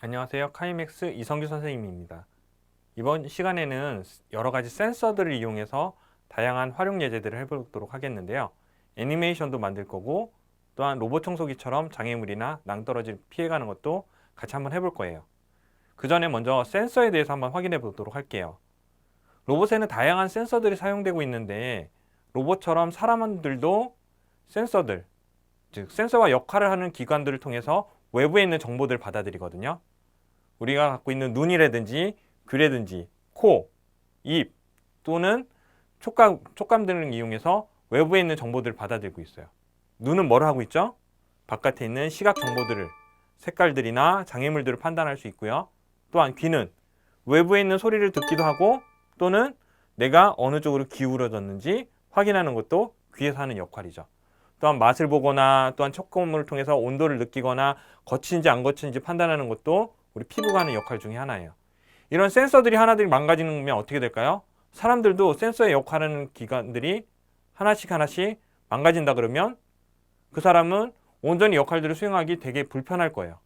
안녕하세요. 카이맥스 이성규 선생님입니다. 이번 시간에는 여러 가지 센서들을 이용해서 다양한 활용 예제들을 해보도록 하겠는데요. 애니메이션도 만들 거고 또한 로봇 청소기처럼 장애물이나 낭떠러지를 피해가는 것도 같이 한번 해볼 거예요. 그 전에 먼저 센서에 대해서 한번 확인해 보도록 할게요. 로봇에는 다양한 센서들이 사용되고 있는데 로봇처럼 사람들도 센서들, 즉 센서와 역할을 하는 기관들을 통해서 외부에 있는 정보들을 받아들이거든요. 우리가 갖고 있는 눈이라든지 귀라든지 코, 입 또는 촉감 등을 이용해서 외부에 있는 정보들을 받아들이고 있어요. 눈은 뭘 하고 있죠? 바깥에 있는 시각 정보들을 색깔들이나 장애물들을 판단할 수 있고요. 또한 귀는 외부에 있는 소리를 듣기도 하고 또는 내가 어느 쪽으로 기울어졌는지 확인하는 것도 귀에서 하는 역할이죠. 또한 맛을 보거나 또한 촉감을 통해서 온도를 느끼거나 거친지 안 거친지 판단하는 것도 우리 피부가 하는 역할 중에 하나예요. 이런 센서들이 하나둘 망가지면 어떻게 될까요? 사람들도 센서의 역할하는 기관들이 하나씩 망가진다 그러면 그 사람은 온전히 역할들을 수행하기 되게 불편할 거예요.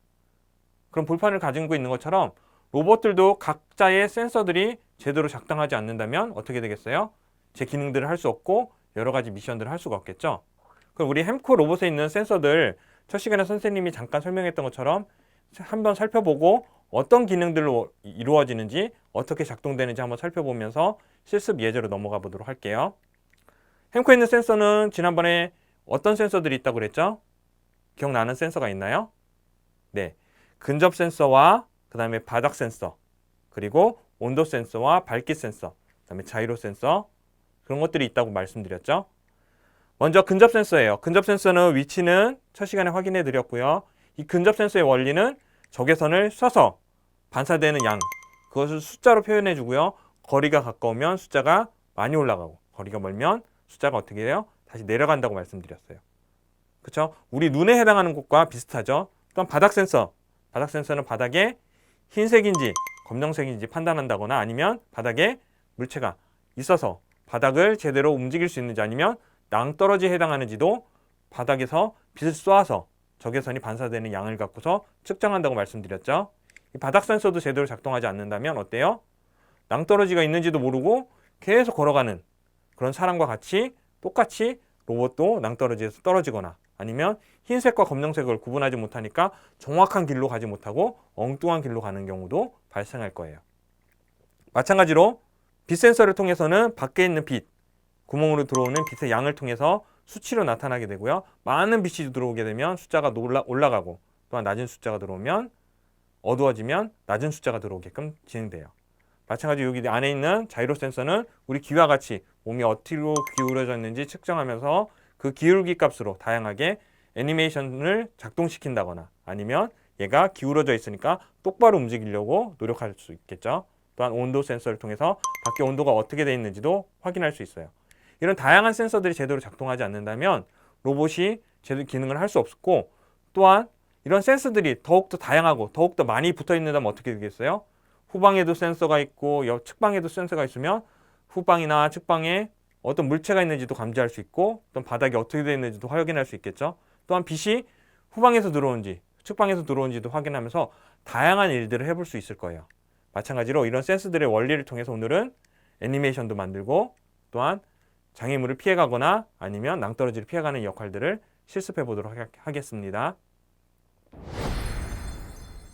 그런 불편을 가지고 있는 것처럼 로봇들도 각자의 센서들이 제대로 작동하지 않는다면 어떻게 되겠어요? 제 기능들을 할 수 없고 여러 가지 미션들을 할 수가 없겠죠. 그럼 우리 햄코 로봇에 있는 센서들 첫 시간에 선생님이 잠깐 설명했던 것처럼 한번 살펴보고 어떤 기능들로 이루어지는지 어떻게 작동되는지 한번 살펴보면서 실습 예제로 넘어가 보도록 할게요. 햄코에 있는 센서는 지난번에 어떤 센서들이 있다고 그랬죠? 기억나는 센서가 있나요? 네, 근접 센서와 그 다음에 바닥 센서, 그리고 온도 센서와 밝기 센서, 그 다음에 자이로 센서, 그런 것들이 있다고 말씀드렸죠. 먼저 근접 센서예요. 근접 센서는 위치는 첫 시간에 확인해 드렸고요. 이 근접 센서의 원리는 적외선을 쏴서 반사되는 양, 그것을 숫자로 표현해 주고요. 거리가 가까우면 숫자가 많이 올라가고 거리가 멀면 숫자가 어떻게 돼요? 다시 내려간다고 말씀드렸어요. 그렇죠? 우리 눈에 해당하는 것과 비슷하죠. 또한 바닥 센서. 바닥 센서는 바닥에 흰색인지 검정색인지 판단한다거나 아니면 바닥에 물체가 있어서 바닥을 제대로 움직일 수 있는지 아니면 낭떠러지에 해당하는지도 바닥에서 빛을 쏘아서 적외선이 반사되는 양을 갖고서 측정한다고 말씀드렸죠. 이 바닥 센서도 제대로 작동하지 않는다면 어때요? 낭떠러지가 있는지도 모르고 계속 걸어가는 그런 사람과 같이 똑같이 로봇도 낭떠러지에서 떨어지거나 아니면 흰색과 검정색을 구분하지 못하니까 정확한 길로 가지 못하고 엉뚱한 길로 가는 경우도 발생할 거예요. 마찬가지로 빛 센서를 통해서는 밖에 있는 빛, 구멍으로 들어오는 빛의 양을 통해서 수치로 나타나게 되고요. 많은 빛이 들어오게 되면 숫자가 올라가고 또한 낮은 숫자가 들어오면 어두워지면 낮은 숫자가 들어오게끔 진행돼요. 마찬가지로 여기 안에 있는 자이로 센서는 우리 귀와 같이 몸이 어디로 기울어졌는지 측정하면서 그 기울기 값으로 다양하게 애니메이션을 작동시킨다거나 아니면 얘가 기울어져 있으니까 똑바로 움직이려고 노력할 수 있겠죠. 또한 온도 센서를 통해서 밖에 온도가 어떻게 되어 있는지도 확인할 수 있어요. 이런 다양한 센서들이 제대로 작동하지 않는다면 로봇이 제대로 기능을 할 수 없고 또한 이런 센서들이 더욱더 다양하고 더욱더 많이 붙어 있는다면 어떻게 되겠어요? 후방에도 센서가 있고 측방에도 센서가 있으면 후방이나 측방에 어떤 물체가 있는지도 감지할 수 있고 또한 바닥이 어떻게 되어 있는지도 확인할 수 있겠죠. 또한 빛이 후방에서 들어오는지 측방에서 들어오는지도 확인하면서 다양한 일들을 해볼 수 있을 거예요. 마찬가지로 이런 센서들의 원리를 통해서 오늘은 애니메이션도 만들고 또한 장애물을 피해가거나 아니면 낭떠러지를 피해가는 역할들을 실습해 보도록 하겠습니다.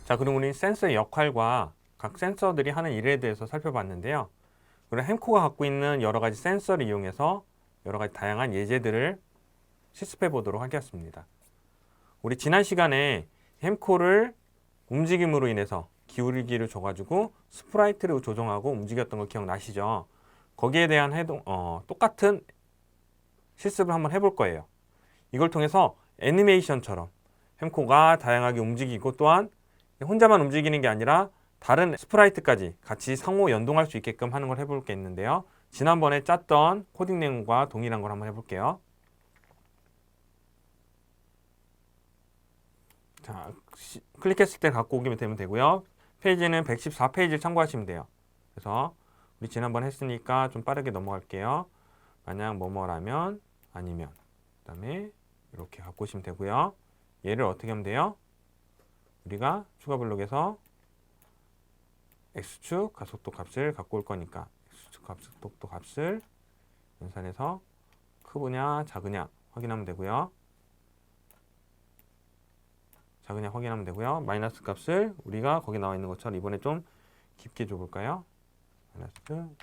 자, 그럼 우리 센서의 역할과 각 센서들이 하는 일에 대해서 살펴봤는데요. 우리 햄코가 갖고 있는 여러 가지 센서를 이용해서 여러 가지 다양한 예제들을 실습해 보도록 하겠습니다. 우리 지난 시간에 햄코를 움직임으로 인해서 기울기를 줘가지고 스프라이트를 조정하고 움직였던 거 기억나시죠? 거기에 대한 똑같은 실습을 한번 해볼 거예요. 이걸 통해서 애니메이션처럼 햄코가 다양하게 움직이고 또한 혼자만 움직이는 게 아니라 다른 스프라이트까지 같이 상호 연동할 수 있게끔 하는 걸 해볼 게 있는데요. 지난번에 짰던 코딩 내용과 동일한 걸 한번 해볼게요. 자, 클릭했을 때 갖고 오기만 되면 되고요. 페이지는 114페이지를 참고하시면 돼요. 그래서 우리 지난번 했으니까 좀 빠르게 넘어갈게요. 만약 뭐뭐라면 아니면 그 다음에 이렇게 갖고 오시면 되고요. 얘를 어떻게 하면 돼요? 우리가 추가 블록에서 x축 가속도 값을 갖고 올 거니까 x축 가속도 값을 연산해서 크느냐 작으냐 확인하면 되고요. 작으냐 확인하면 되고요. 마이너스 값을 우리가 거기 나와 있는 것처럼 이번에 좀 깊게 줘볼까요? 마이너스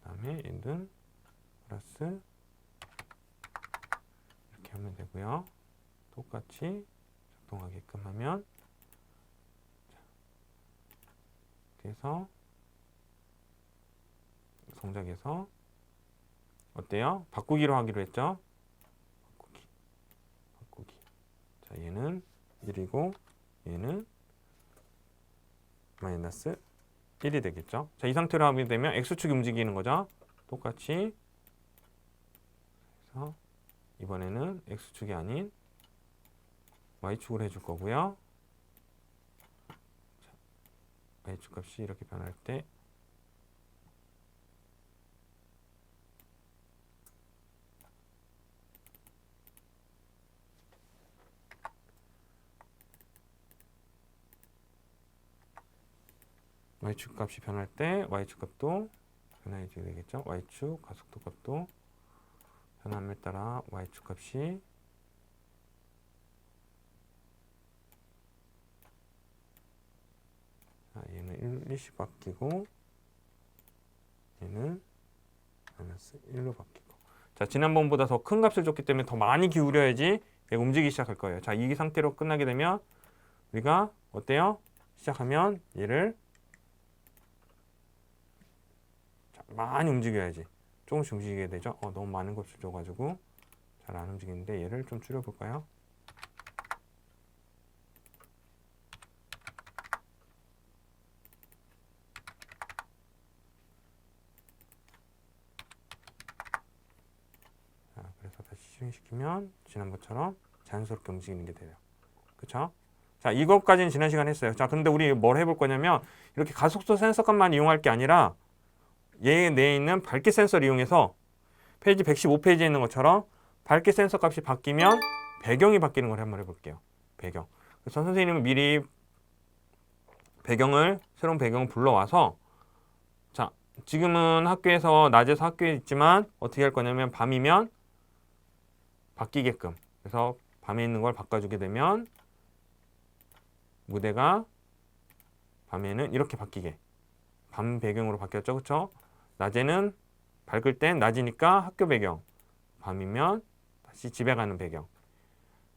그다음에 얘는 플러스 이렇게 하면 되고요. 똑같이 작동하게끔 하면 그래서 동작에서 어때요? 바꾸기로 하기로 했죠? 바꾸기. 자, 얘는 1이고 얘는 마이너스 1이 되겠죠? 자, 이 상태로 하게 되면 x축이 움직이는 거죠? 똑같이 그래서 이번에는 x축이 아닌 y축으로 해줄 거고요. 자, y축 값이 이렇게 변할 때 y축 값이 변할 때 y축 값도 변화해줘야 되겠죠? y축 가속도 값도 변함에 따라 y축 값이 자, 얘는 1씩 바뀌고 얘는 마이너스 1로 바뀌고 자, 지난번보다 더 큰 값을 줬기 때문에 더 많이 기울여야지 얘가 움직이기 시작할 거예요. 자, 이 상태로 끝나게 되면 우리가 어때요? 시작하면 얘를 자, 많이 움직여야지. 조금씩 움직이게 되죠. 너무 많은 값을 줘가지고 잘 안 움직이는데 얘를 좀 줄여볼까요? 자, 그래서 다시 실행시키면 지난번처럼 자연스럽게 움직이는 게 돼요. 그쵸? 자, 이것까지는 지난 시간에 했어요. 자, 근데 우리 뭘 해볼 거냐면 이렇게 가속도 센서값만 이용할 게 아니라 얘 내에 있는 밝기 센서를 이용해서 페이지 115페이지에 있는 것처럼 밝기 센서 값이 바뀌면 배경이 바뀌는 걸 한번 해볼게요. 배경. 그래서 선생님은 미리 새로운 배경을 불러와서 자, 지금은 학교에서 낮에서 학교에 있지만 어떻게 할 거냐면 밤이면 바뀌게끔 그래서 밤에 있는 걸 바꿔주게 되면 무대가 밤에는 이렇게 바뀌게 밤 배경으로 바뀌었죠. 그쵸? 낮에는 밝을 땐 낮이니까 학교 배경 밤이면 다시 집에 가는 배경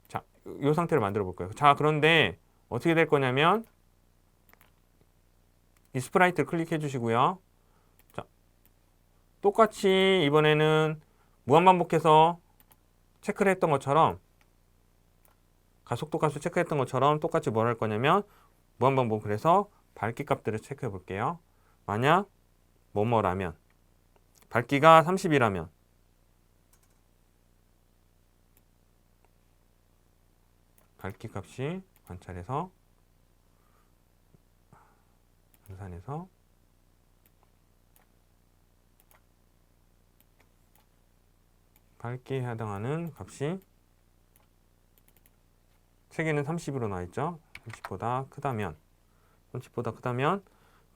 자, 이 상태를 만들어 볼 거예요. 자, 그런데 어떻게 될 거냐면 이 스프라이트를 클릭해 주시고요. 자, 똑같이 이번에는 무한반복해서 체크를 했던 것처럼 가속도 값을 체크했던 것처럼 똑같이 뭘 할 거냐면 무한반복을 해서 밝기 값들을 체크해 볼게요. 만약 뭐뭐라면 밝기가 30이라면 밝기 값이 관찰해서 연산해서 밝기에 해당하는 값이 책에는 30으로 나와 있죠. 30보다 크다면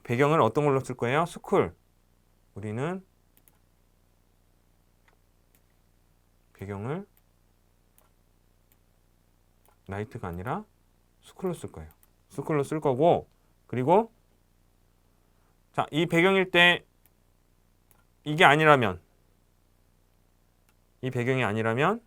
배경을 어떤 걸로 쓸 거예요? 스쿨. 우리는 배경을 나이트가 아니라 스쿨로 쓸 거예요. 스쿨로 쓸 거고 그리고 자, 이 배경일 때 이게 아니라면 이 배경이 아니라면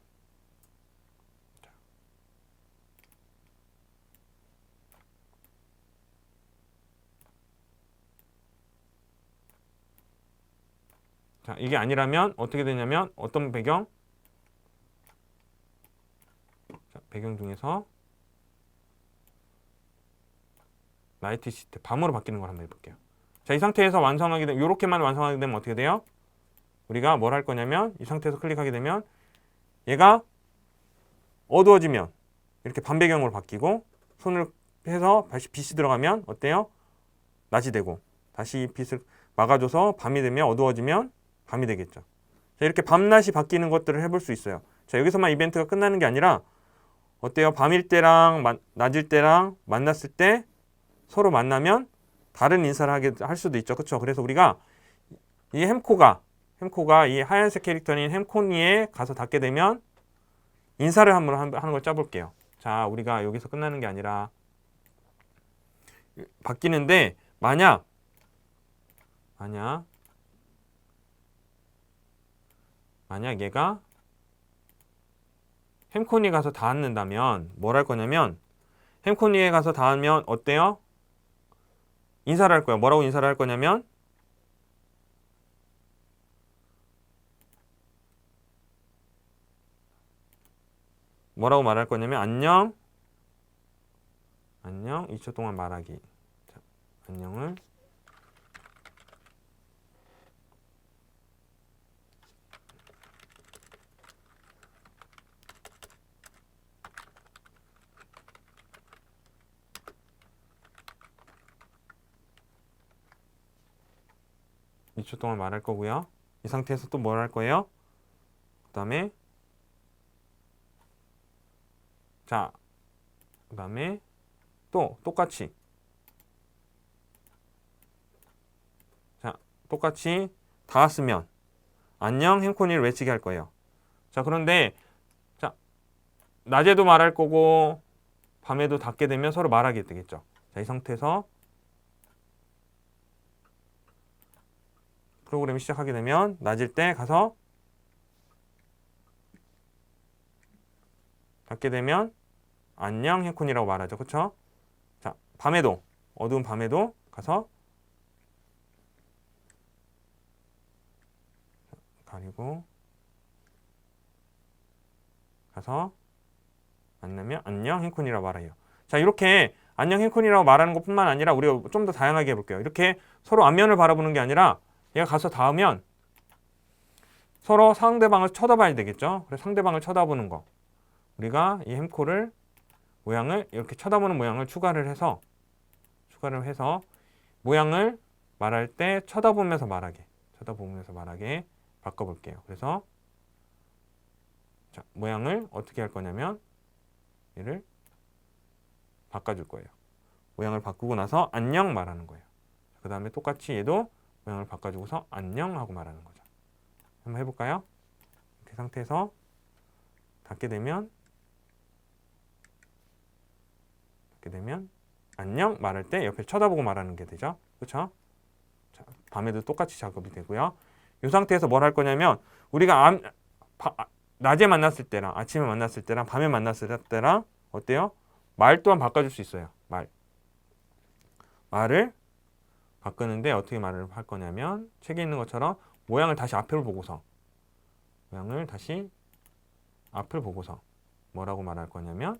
자, 이게 아니라면 어떻게 되냐면 어떤 배경? 자, 배경 중에서 나이트 시트 밤으로 바뀌는 걸 한번 해볼게요. 자, 이 상태에서 완성하게 되면 이렇게만 완성하게 되면 어떻게 돼요? 우리가 뭘 할 거냐면 이 상태에서 클릭하게 되면 얘가 어두워지면 이렇게 밤 배경으로 바뀌고 손을 해서 다시 빛이 들어가면 어때요? 낮이 되고 다시 빛을 막아줘서 밤이 되면 어두워지면 밤이 되겠죠. 자, 이렇게 밤낮이 바뀌는 것들을 해볼 수 있어요. 자, 여기서만 이벤트가 끝나는 게 아니라 어때요? 밤일 때랑 낮일 때랑 만났을 때 서로 만나면 다른 인사를 할 수도 있죠. 그렇죠? 그래서 우리가 이 햄코가 이 하얀색 캐릭터인 햄코니에 가서 닿게 되면 인사를 한번 하는 걸 짜볼게요. 자, 우리가 여기서 끝나는 게 아니라 바뀌는데 만약 얘가 햄코니에 가서 닿는다면 뭘 할 거냐면 햄코니에 가서 닿으면 어때요? 인사를 할 거예요. 뭐라고 인사를 할 거냐면 뭐라고 말할 거냐면 안녕 2초 동안 말하기. 자, 안녕을 2초 동안 말할 거고요. 이 상태에서 또 뭘 할 거예요? 그 다음에 또 똑같이 닿았으면 안녕 햄코니를 외치게 할 거예요. 자, 그런데 낮에도 말할 거고 밤에도 닿게 되면 서로 말하게 되겠죠. 자, 이 상태에서 프로그램이 시작하게 되면 낮일 때 가서 닿게 되면 안녕 햄코니라고 말하죠. 그쵸? 자, 밤에도 어두운 밤에도 가서 가리고 가서 만나면 안녕 햄코니라고 말해요. 자, 이렇게 안녕 햄코니라고 말하는 것뿐만 아니라 우리가 좀 더 다양하게 해볼게요. 이렇게 서로 앞면을 바라보는 게 아니라 얘가 가서 닿으면 서로 상대방을 쳐다봐야 되겠죠. 그래서 상대방을 쳐다보는 거. 우리가 이 햄코를 모양을 이렇게 쳐다보는 모양을 추가를 해서 모양을 말할 때 쳐다보면서 말하게 바꿔볼게요. 그래서 자, 모양을 어떻게 할 거냐면 얘를 바꿔줄 거예요. 모양을 바꾸고 나서 안녕 말하는 거예요. 그 다음에 똑같이 얘도 모양을 바꿔주고서 안녕 하고 말하는 거죠. 한번 해볼까요? 이렇게 상태에서 닿게 되면 안녕 말할 때 옆에 쳐다보고 말하는 게 되죠. 그렇죠? 자, 밤에도 똑같이 작업이 되고요. 이 상태에서 뭘 할 거냐면 우리가 낮에 만났을 때랑 아침에 만났을 때랑 밤에 만났을 때랑 어때요? 말 또한 바꿔줄 수 있어요. 말을 바꾸는데 어떻게 말을 할 거냐면 책에 있는 것처럼 모양을 다시 앞을 보고서 뭐라고 말할 거냐면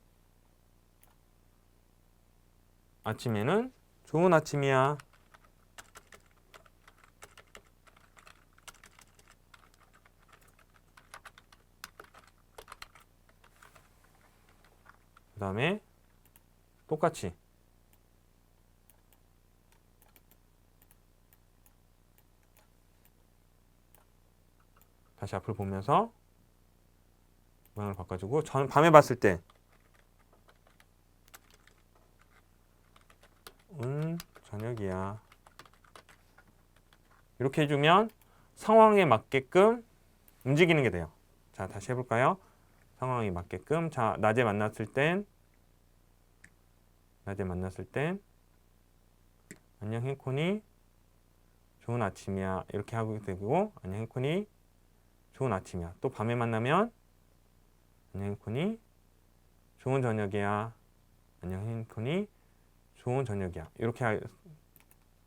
아침에는 좋은 아침이야. 그 다음에 똑같이 다시 앞을 보면서 모양을 바꿔주고 밤에 봤을 때 저녁이야. 이렇게 해주면 상황에 맞게끔 움직이는 게 돼요. 자, 다시 해볼까요? 상황에 맞게끔. 자, 낮에 만났을 땐 안녕 햄코니 좋은 아침이야. 이렇게 하고 되고 안녕 햄코니 좋은 아침이야. 또 밤에 만나면 안녕 햄코니 좋은 저녁이야. 안녕 햄코니 좋은 저녁이야. 이렇게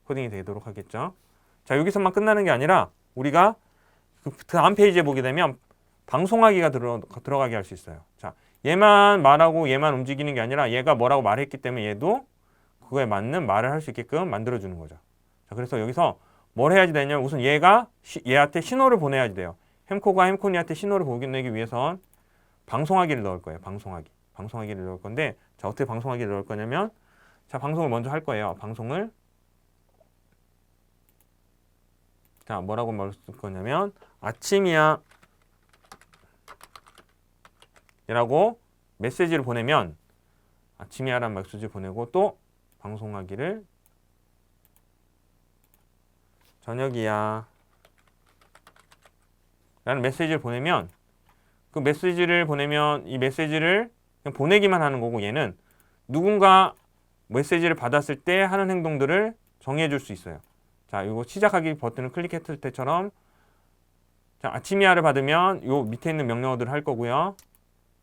코딩이 되도록 하겠죠. 자, 여기서만 끝나는 게 아니라 우리가 그 다음 페이지에 보게 되면 방송하기가 들어가게 할 수 있어요. 자, 얘만 말하고 얘만 움직이는 게 아니라 얘가 뭐라고 말했기 때문에 얘도 그거에 맞는 말을 할 수 있게끔 만들어주는 거죠. 자, 그래서 여기서 뭘 해야지 되냐면 우선 얘한테 신호를 보내야지 돼요. 햄코가 햄코니한테 신호를 보내기 위해선 방송하기를 넣을 거예요. 방송하기를 넣을 건데 자, 어떻게 방송하기를 넣을 거냐면 자, 방송을 먼저 할 거예요. 자, 뭐라고 말할 거냐면 아침이야 라고 메시지를 보내면 아침이야 라는 메시지를 보내고 또 방송하기를 저녁이야 라는 메시지를 보내면 그 메시지를 보내면 이 메시지를 그냥 보내기만 하는 거고 얘는 누군가 메시지를 받았을 때 하는 행동들을 정해 줄 수 있어요. 자, 이거 시작하기 버튼을 클릭했을 때처럼 자, 아침이야를 받으면 요 밑에 있는 명령어들을 할 거고요.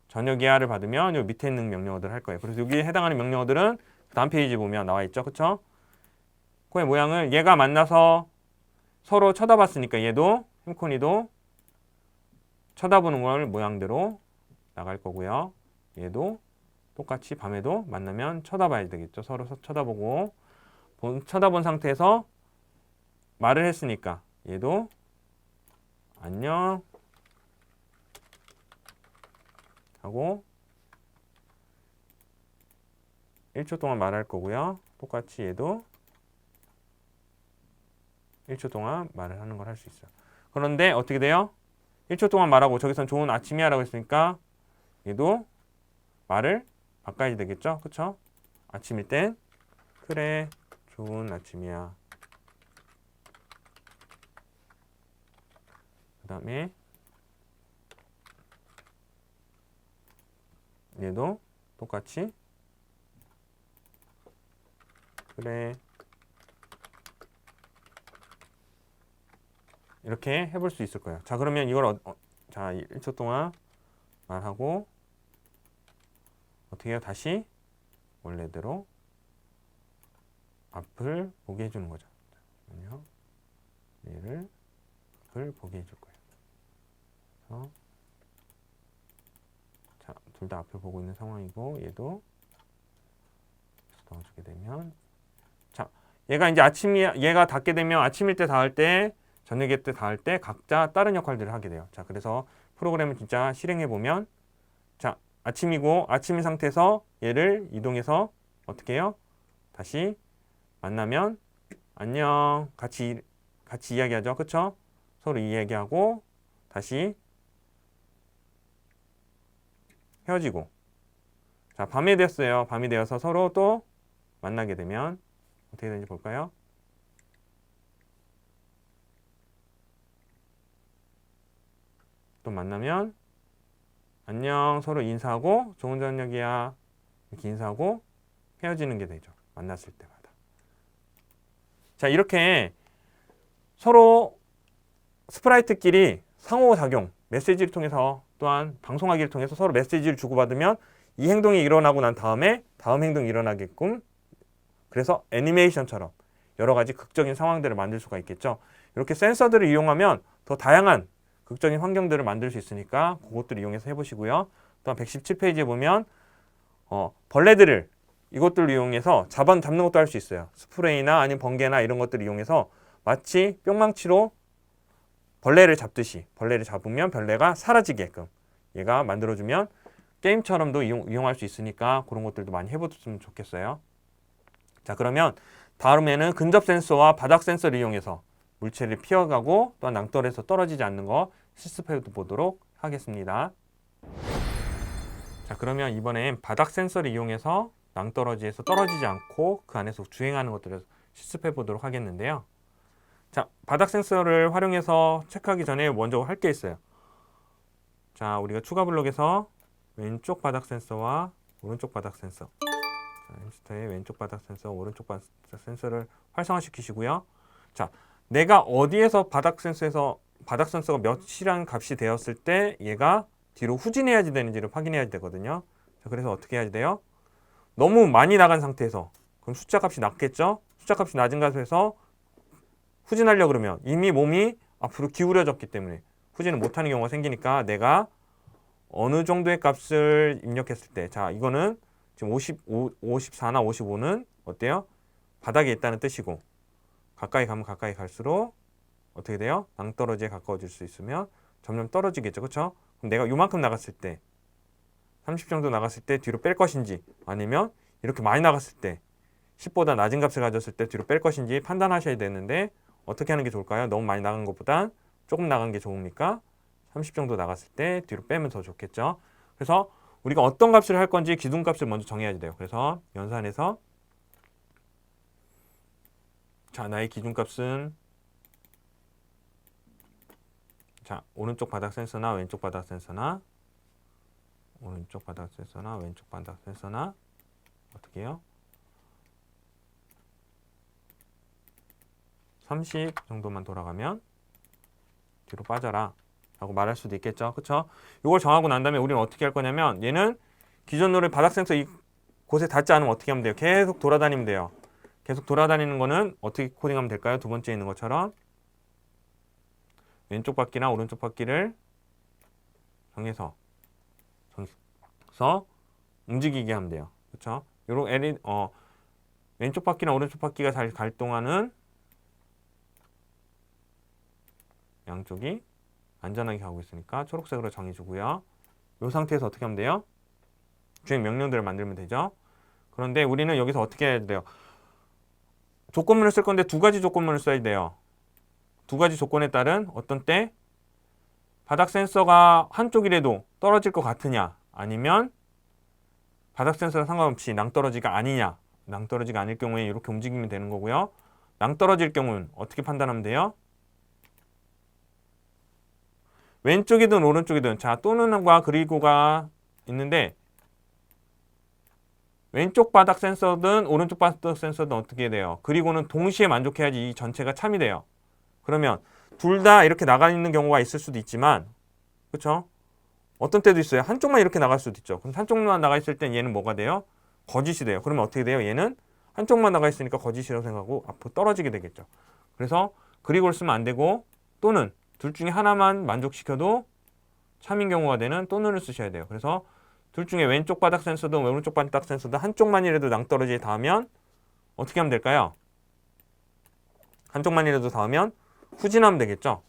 저녁이야를 받으면 요 밑에 있는 명령어들을 할 거예요. 그래서 여기에 해당하는 명령어들은 다음 페이지 보면 나와 있죠. 그쵸? 코의 모양을 얘가 만나서 서로 쳐다봤으니까 얘도 햄코니도 쳐다보는 걸 모양대로 나갈 거고요. 얘도 똑같이 밤에도 만나면 쳐다봐야 되겠죠. 서로 쳐다보고 쳐다본 상태에서 말을 했으니까 얘도 안녕 하고 1초 동안 말할 거고요. 똑같이 얘도 1초 동안 말을 하는 걸 할 수 있어요. 그런데 어떻게 돼요? 1초 동안 말하고 저기선 좋은 아침이야 라고 했으니까 얘도 말을 바꿔야 되겠죠? 그쵸? 아침일 땐 그래 좋은 아침이야. 그 다음에 얘도 똑같이 그래 이렇게 해볼 수 있을 거예요. 자, 그러면 이걸 자 1초 동안 말하고 어떻게 해요? 다시 원래대로 앞을 보게 해주는 거죠. 잠깐만요. 얘를 앞을 보게 해줄 거예요. 그래서 자, 둘 다 앞을 보고 있는 상황이고 얘도 넣어주게 되면 자, 얘가 이제 얘가 닿게 되면 아침일 때 닿을 때 저녁일 때 닿을 때 각자 다른 역할들을 하게 돼요. 자, 그래서 프로그램을 진짜 실행해 보면 자, 아침이고 아침인 상태에서 얘를 이동해서 어떻게 해요? 다시 만나면 안녕 같이 이야기하죠. 그쵸? 서로 이야기하고 다시 헤어지고 자, 밤이 됐어요. 밤이 되어서 서로 또 만나게 되면 어떻게 되는지 볼까요? 또 만나면 안녕 서로 인사하고 좋은 저녁이야 이렇게 인사하고 헤어지는 게 되죠. 만났을 때마다. 자, 이렇게 서로 스프라이트끼리 상호작용 메시지를 통해서 또한 방송하기를 통해서 서로 메시지를 주고받으면 이 행동이 일어나고 난 다음에 다음 행동이 일어나게끔 그래서 애니메이션처럼 여러 가지 극적인 상황들을 만들 수가 있겠죠. 이렇게 센서들을 이용하면 더 다양한 극적인 환경들을 만들 수 있으니까 그것들을 이용해서 해보시고요. 또한 117페이지에 보면 벌레들을 이것들을 이용해서 잡는 것도 할 수 있어요. 스프레이나 아니면 번개나 이런 것들을 이용해서 마치 뿅망치로 벌레를 잡듯이 벌레를 잡으면 벌레가 사라지게끔 얘가 만들어주면 게임처럼도 이용할 수 있으니까 그런 것들도 많이 해보셨으면 좋겠어요. 자, 그러면 다음에는 근접 센서와 바닥 센서를 이용해서 물체를 피해가고 또한 낭떠러지에서 떨어지지 않는 거 실습해 보도록 하겠습니다. 자, 그러면 이번엔 바닥 센서를 이용해서 낭떠러지에서 떨어지지 않고 그 안에서 주행하는 것들을 실습해 보도록 하겠는데요. 자, 바닥 센서를 활용해서 체크하기 전에 먼저 할 게 있어요. 자, 우리가 추가 블록에서 왼쪽 바닥 센서와 오른쪽 바닥 센서 자, 햄스터의 왼쪽 바닥 센서, 오른쪽 바닥 센서를 활성화시키시고요. 자, 내가 어디에서 바닥 센서가 몇이라는 값이 되었을 때 얘가 뒤로 후진해야지 되는지를 확인해야 되거든요. 자, 그래서 어떻게 해야 돼요? 너무 많이 나간 상태에서 그럼 숫자 값이 낮겠죠? 숫자 값이 낮은 곳에서 후진하려고 그러면 이미 몸이 앞으로 기울여졌기 때문에 후진을 못하는 경우가 생기니까 내가 어느 정도의 값을 입력했을 때 자, 이거는 지금 54나 55는 어때요? 바닥에 있다는 뜻이고 가까이 가면 가까이 갈수록 어떻게 돼요? 낭떠러지에 가까워질 수 있으면 점점 떨어지겠죠. 그렇죠? 그럼 내가 요만큼 나갔을 때 30 정도 나갔을 때 뒤로 뺄 것인지 아니면 이렇게 많이 나갔을 때 10보다 낮은 값을 가졌을 때 뒤로 뺄 것인지 판단하셔야 되는데 어떻게 하는 게 좋을까요? 너무 많이 나간 것보단 조금 나간 게 좋으니까 30 정도 나갔을 때 뒤로 빼면 더 좋겠죠. 그래서 우리가 어떤 값을 할 건지 기준값을 먼저 정해야 돼요. 그래서 연산해서 자, 나의 기준값은 자, 오른쪽 바닥 센서나 왼쪽 바닥 센서나 오른쪽 바닥 센서나 왼쪽 바닥 센서나 어떻게 해요? 30 정도만 돌아가면 뒤로 빠져라 라고 말할 수도 있겠죠. 그쵸? 이걸 정하고 난 다음에 우리는 어떻게 할 거냐면 얘는 기존으로 바닥 센서 이 곳에 닿지 않으면 어떻게 하면 돼요? 계속 돌아다니면 돼요. 계속 돌아다니는 거는 어떻게 코딩하면 될까요? 두 번째 있는 것처럼 왼쪽 바퀴나 오른쪽 바퀴를 정해서 움직이게 하면 돼요. 그쵸? 요런 왼쪽 바퀴나 오른쪽 바퀴가 잘 갈 동안은 양쪽이 안전하게 가고 있으니까 초록색으로 정해주고요. 이 상태에서 어떻게 하면 돼요? 주행 명령들을 만들면 되죠. 그런데 우리는 여기서 어떻게 해야 돼요? 조건문을 쓸 건데 두 가지 조건문을 써야 돼요. 두 가지 조건에 따른 어떤 때 바닥 센서가 한쪽이라도 떨어질 것 같으냐 아니면 바닥 센서랑 상관없이 낭떠러지가 아니냐. 낭떠러지가 아닐 경우에 이렇게 움직이면 되는 거고요. 낭떠러질 경우는 어떻게 판단하면 돼요? 왼쪽이든 오른쪽이든 자 또는과 그리고가 있는데 왼쪽 바닥 센서든 오른쪽 바닥 센서든 어떻게 돼요? 그리고는 동시에 만족해야지 이 전체가 참이 돼요. 그러면 둘 다 이렇게 나가 있는 경우가 있을 수도 있지만 그렇죠? 어떤 때도 있어요. 한쪽만 이렇게 나갈 수도 있죠. 그럼 한쪽만 나가 있을 땐 얘는 뭐가 돼요? 거짓이 돼요. 그러면 어떻게 돼요? 얘는 한쪽만 나가 있으니까 거짓이라고 생각하고 앞으로 떨어지게 되겠죠. 그래서 그리고를 쓰면 안 되고 또는 둘 중에 하나만 만족시켜도 참인 경우가 되는 또는을 쓰셔야 돼요. 그래서 둘 중에 왼쪽 바닥 센서든 오른쪽 바닥 센서든 한쪽만이라도 낭떠러지에 닿으면 어떻게 하면 될까요? 한쪽만이라도 닿으면 후진하면 되겠죠.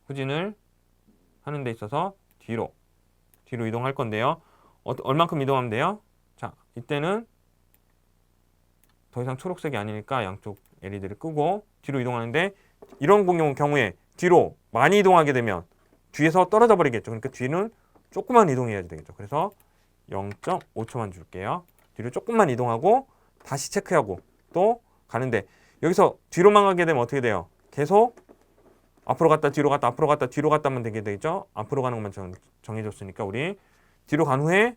후진을 하는 데 있어서 뒤로 이동할 건데요. 얼만큼 이동하면 돼요? 자, 이때는 더 이상 초록색이 아니니까 양쪽 LED를 끄고 뒤로 이동하는데 이런 경우에 뒤로 많이 이동하게 되면 뒤에서 떨어져 버리겠죠. 그러니까 뒤는 조금만 이동해야 되겠죠. 그래서 0.5초만 줄게요. 뒤로 조금만 이동하고 다시 체크하고 또 가는데 여기서 뒤로만 가게 되면 어떻게 돼요? 계속 앞으로 갔다 뒤로 갔다 앞으로 갔다 뒤로 갔다만 되게 되죠. 앞으로 가는 것만 정해줬으니까 우리 뒤로 간 후에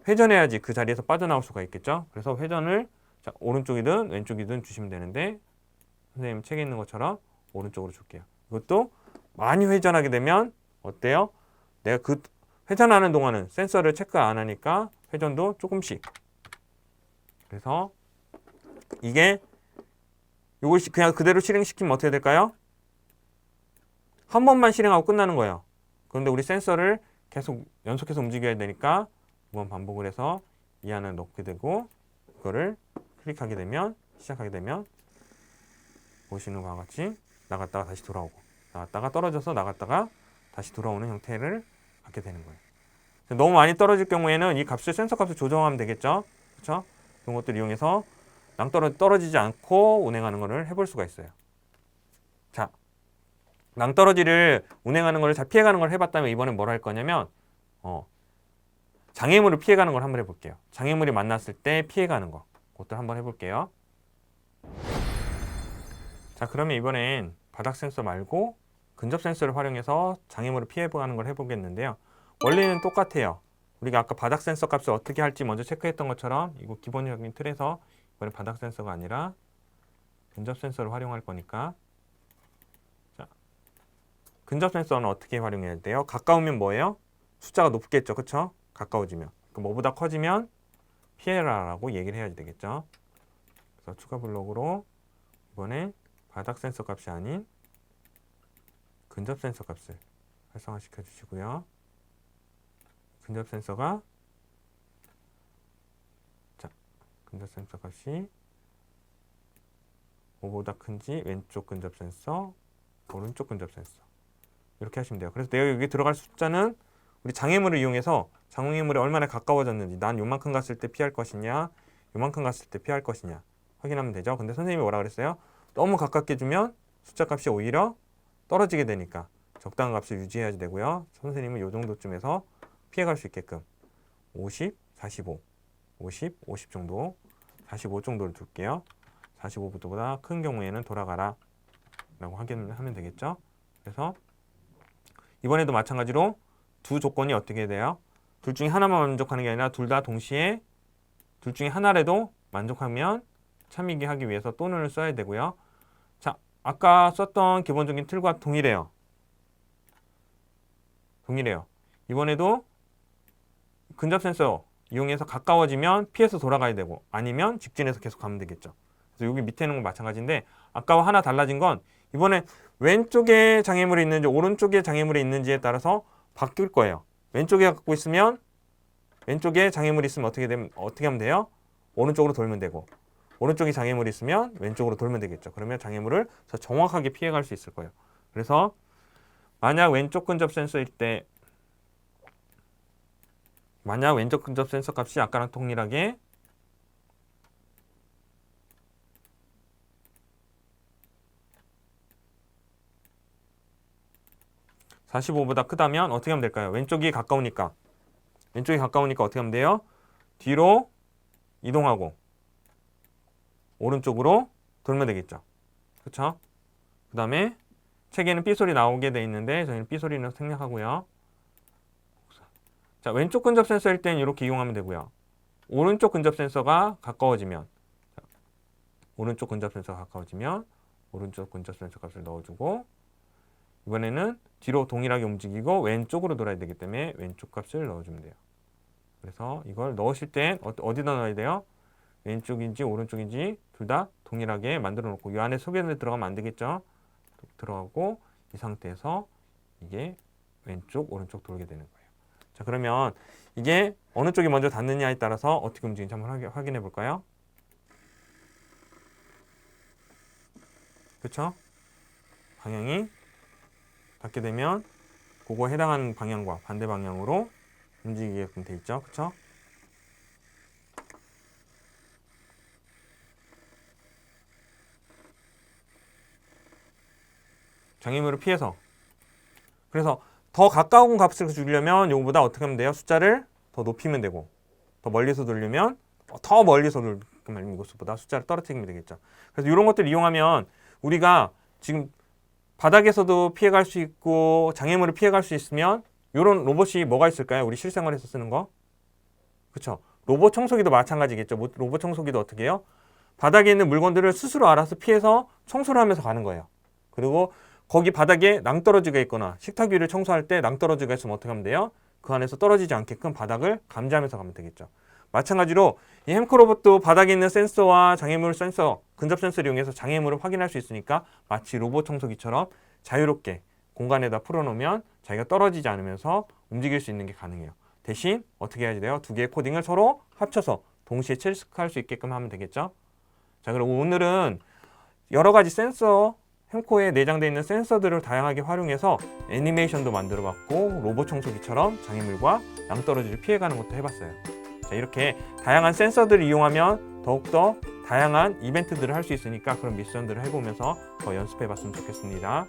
회전해야지 그 자리에서 빠져나올 수가 있겠죠. 그래서 회전을 자, 오른쪽이든 왼쪽이든 주시면 되는데 선생님 책에 있는 것처럼 오른쪽으로 줄게요. 이것도 많이 회전하게 되면 어때요? 내가 그 회전하는 동안은 센서를 체크 안 하니까 회전도 조금씩. 그래서 이게 이걸 그냥 그대로 실행시키면 어떻게 될까요? 한 번만 실행하고 끝나는 거예요. 그런데 우리 센서를 계속 연속해서 움직여야 되니까 두 번 반복을 해서 이 안에 넣게 되고 이거를 클릭하게 되면 시작하게 되면 보시는 것과 같이 나갔다가 다시 돌아오고 나갔다가 떨어져서 나갔다가 다시 돌아오는 형태를 갖게 되는 거예요. 너무 많이 떨어질 경우에는 이 값을 센서 값을 조정하면 되겠죠. 그렇죠? 그런 것들 이용해서 떨어지지 않고 운행하는 것을 해볼 수가 있어요. 자, 낭떠러지를 운행하는 것을 잘 피해가는 걸 해봤다면 이번엔 뭘 할 거냐면 장애물을 피해가는 걸 한번 해볼게요. 장애물이 만났을 때 피해가는 거 그것도 한번 해볼게요. 자, 그러면 이번엔 바닥 센서 말고 근접 센서를 활용해서 장애물을 피해가는 걸 해보겠는데요. 원리는 똑같아요. 우리가 아까 바닥 센서 값을 어떻게 할지 먼저 체크했던 것처럼 이거 기본적인 틀에서 이번엔 바닥 센서가 아니라 근접 센서를 활용할 거니까 자, 근접 센서는 어떻게 활용해야 돼요? 가까우면 뭐예요? 숫자가 높겠죠. 그쵸? 가까워지면. 뭐보다 커지면 피해라라고 얘기를 해야 되겠죠. 그래서 추가 블록으로 이번에 바닥 센서 값이 아닌 근접 센서 값을 활성화시켜 주시고요. 근접 센서가 자, 근접 센서 값이 5보다 큰지 왼쪽 근접 센서, 오른쪽 근접 센서 이렇게 하시면 돼요. 그래서 내가 여기 들어갈 숫자는 우리 장애물을 이용해서 장애물이 얼마나 가까워졌는지 난 요만큼 갔을 때 피할 것이냐 요만큼 갔을 때 피할 것이냐 확인하면 되죠. 근데 선생님이 뭐라 그랬어요? 너무 가깝게 주면 숫자 값이 오히려 떨어지게 되니까 적당한 값을 유지해야 되고요. 선생님은 요 정도쯤에서 피해갈 수 있게끔 50, 45, 50, 50 정도 45 정도를 둘게요. 45도보다 큰 경우에는 돌아가라 라고 하면 되겠죠. 그래서 이번에도 마찬가지로 두 조건이 어떻게 돼요? 둘 중에 하나만 만족하는 게 아니라 둘 다 동시에 둘 중에 하나라도 만족하면 참이기 하기 위해서 또는을 써야 되고요. 자, 아까 썼던 기본적인 틀과 동일해요. 이번에도 근접 센서 이용해서 가까워지면 피해서 돌아가야 되고 아니면 직진해서 계속 가면 되겠죠. 그래서 여기 밑에 있는 건 마찬가지인데 아까와 하나 달라진 건 이번에 왼쪽에 장애물이 있는지 오른쪽에 장애물이 있는지에 따라서 바뀔 거예요. 왼쪽에 갖고 있으면 왼쪽에 장애물이 있으면 어떻게 하면 돼요? 오른쪽으로 돌면 되고 오른쪽에 장애물이 있으면 왼쪽으로 돌면 되겠죠. 그러면 장애물을 더 정확하게 피해갈 수 있을 거예요. 그래서 만약 왼쪽 근접 센서일 때 왼쪽 근접 센서 값이 아까랑 동일하게 45보다 크다면 어떻게 하면 될까요? 왼쪽이 가까우니까 어떻게 하면 돼요? 뒤로 이동하고 오른쪽으로 돌면 되겠죠. 그렇죠? 그 다음에 책에는 삐소리 나오게 돼 있는데 저희는 삐소리는 생략하고요. 자, 왼쪽 근접 센서일 땐 이렇게 이용하면 되고요. 오른쪽 근접 센서가 가까워지면 오른쪽 근접 센서 값을 넣어주고 이번에는 뒤로 동일하게 움직이고 왼쪽으로 돌아야 되기 때문에 왼쪽 값을 넣어주면 돼요. 그래서 이걸 넣으실 땐 어디다 넣어야 돼요? 왼쪽인지 오른쪽인지 둘 다 동일하게 만들어 놓고 이 안에 소개는 들어가면 안 되겠죠? 들어가고 이 상태에서 이게 왼쪽 오른쪽 돌게 되는 거예요. 자, 그러면 이게 어느 쪽이 먼저 닿느냐에 따라서 어떻게 움직이는지 한번 확인해 볼까요? 그렇죠? 방향이 닿게 되면 그거에 해당하는 방향과 반대 방향으로 움직이게끔 돼 있죠. 그렇죠? 장애물을 피해서. 그래서 더 가까운 값을 주려면 요거보다 어떻게 하면 돼요? 숫자를 더 높이면 되고 더 멀리서 돌리면 더 멀리서 돌리면 이것보다 숫자를 떨어뜨리면 되겠죠. 그래서 이런 것들 이용하면 우리가 지금 바닥에서도 피해갈 수 있고 장애물을 피해갈 수 있으면 이런 로봇이 뭐가 있을까요? 우리 실생활에서 쓰는 거. 그렇죠? 로봇 청소기도 마찬가지겠죠. 로봇 청소기도 어떻게 해요? 바닥에 있는 물건들을 스스로 알아서 피해서 청소를 하면서 가는 거예요. 그리고 거기 바닥에 낭떠러지가 있거나 식탁 위를 청소할 때 낭떠러지가 있으면 어떻게 하면 돼요? 그 안에서 떨어지지 않게끔 바닥을 감지하면서 가면 되겠죠. 마찬가지로 이 햄코 로봇도 바닥에 있는 센서와 장애물 센서, 근접 센서를 이용해서 장애물을 확인할 수 있으니까 마치 로봇 청소기처럼 자유롭게 공간에다 풀어놓으면 자기가 떨어지지 않으면서 움직일 수 있는 게 가능해요. 대신 어떻게 해야 돼요? 두 개의 코딩을 서로 합쳐서 동시에 체크할 수 있게끔 하면 되겠죠. 자, 그리고 오늘은 여러 가지 센서, 햄코에 내장되어 있는 센서들을 다양하게 활용해서 애니메이션도 만들어봤고 로봇 청소기처럼 장애물과 낭떠러지를 피해가는 것도 해봤어요. 자, 이렇게 다양한 센서들을 이용하면 더욱더 다양한 이벤트들을 할 수 있으니까 그런 미션들을 해보면서 더 연습해봤으면 좋겠습니다.